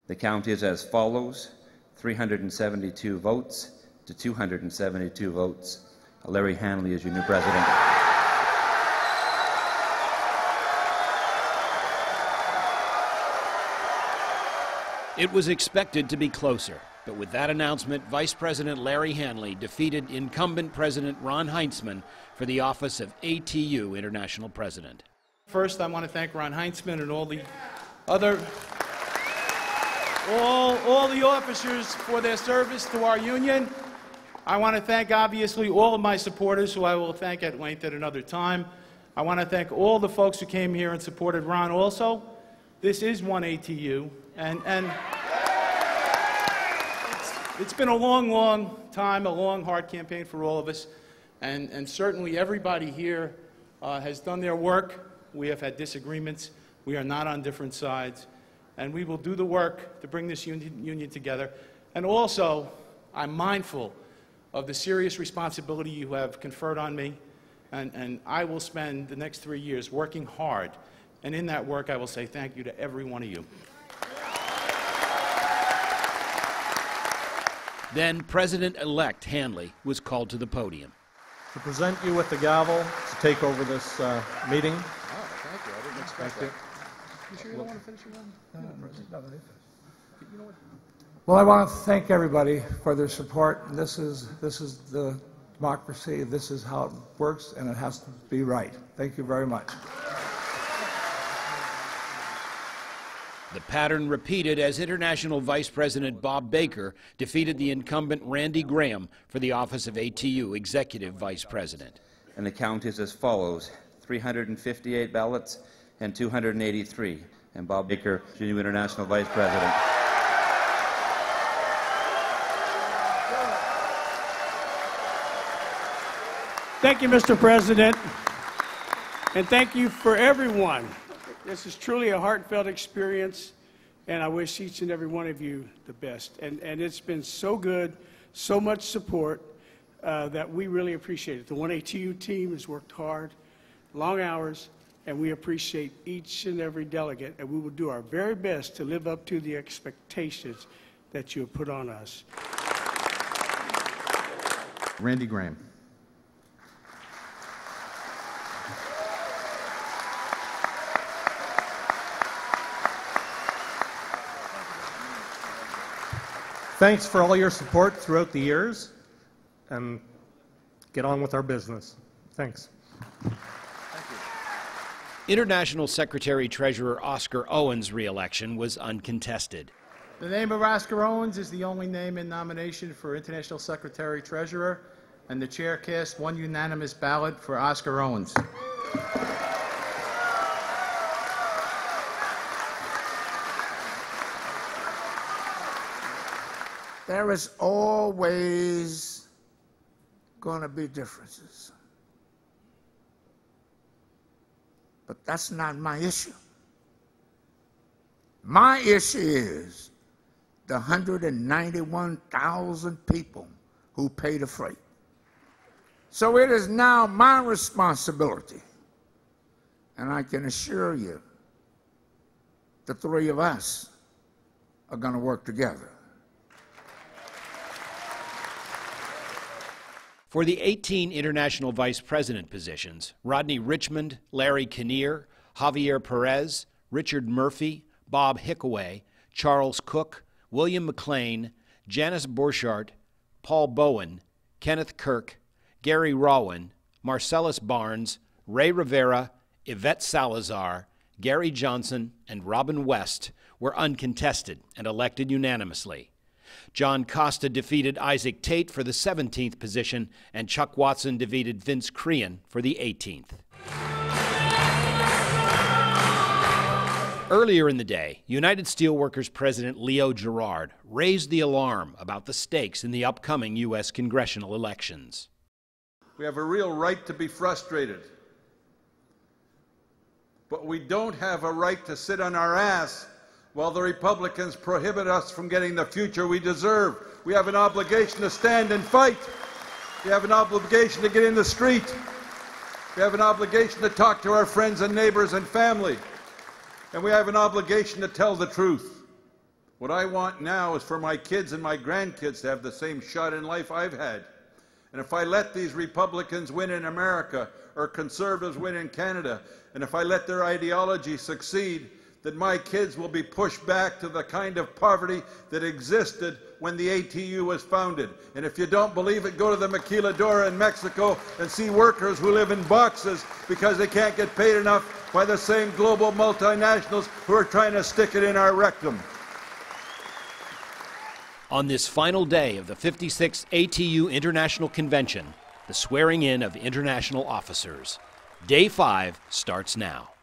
The count is as follows: 372 votes to 272 votes. Larry Hanley is your new president. It was expected to be closer, but with that announcement, Vice President Larry Hanley defeated incumbent President Ron Heintzman for the office of ATU International President. First, I want to thank Ron Heintzman and all the other all the officers for their service to our union. I want to thank, obviously, all of my supporters, who I will thank at length at another time. I want to thank all the folks who came here and supported Ron also. This is one ATU, and it's been a long, long time, a long, hard campaign for all of us, and certainly everybody here has done their work. We have had disagreements. We are not on different sides, and we will do the work to bring this union together. And also, I'm mindful of the serious responsibility you have conferred on me, and I will spend the next 3 years working hard, and in that work I will say thank you to every one of you. Then President-elect Hanley was called to the podium. To present you with the gavel to take over this meeting. Oh, thank you. I didn't expect that. You sure you don't want to finish your run? No, they finish. You know what? Well, I want to thank everybody for their support. This is the democracy. This is how it works, and it has to be right. Thank you very much. The pattern repeated as International Vice President Bob Baker defeated the incumbent Randy Graham for the office of ATU Executive Vice President. And the count is as follows: 358 ballots and 283. And Bob Baker, your new International Vice President. Thank you, Mr. President, and thank you for everyone. This is truly a heartfelt experience, and I wish each and every one of you the best. And it's been so good, so much support that we really appreciate it. The 1ATU team has worked hard, long hours, and we appreciate each and every delegate, and we will do our very best to live up to the expectations that you have put on us. Randy Graham. Thanks for all your support throughout the years, and get on with our business. Thanks. International Secretary-Treasurer Oscar Owens' re-election was uncontested. The name of Oscar Owens is the only name in nomination for International Secretary-Treasurer, and the chair cast one unanimous ballot for Oscar Owens. There is always going to be differences. But that's not my issue. My issue is the 191,000 people who pay the freight. So it is now my responsibility, and I can assure you, the three of us are going to work together. For the 18 international vice president positions, Rodney Richmond, Larry Kinnear, Javier Perez, Richard Murphy, Bob Hickaway, Charles Cook, William McLean, Janice Borchardt, Paul Bowen, Kenneth Kirk, Gary Rowan, Marcellus Barnes, Ray Rivera, Yvette Salazar, Gary Johnson, and Robin West were uncontested and elected unanimously. John Costa defeated Isaac Tate for the 17th position, and Chuck Watson defeated Vince Crean for the 18th. Earlier in the day, United Steelworkers President Leo Gerard raised the alarm about the stakes in the upcoming U.S. congressional elections. We have a real right to be frustrated, but we don't have a right to sit on our ass while the Republicans prohibit us from getting the future we deserve. We have an obligation to stand and fight. We have an obligation to get in the street. We have an obligation to talk to our friends and neighbors and family. And we have an obligation to tell the truth. What I want now is for my kids and my grandkids to have the same shot in life I've had. And if I let these Republicans win in America, or conservatives win in Canada, and if I let their ideology succeed, then my kids will be pushed back to the kind of poverty that existed when the ATU was founded. And if you don't believe it, go to the Maquiladora in Mexico and see workers who live in boxes because they can't get paid enough by the same global multinationals who are trying to stick it in our rectum. On this final day of the 56th ATU International Convention, the swearing in of international officers. Day 5 starts now.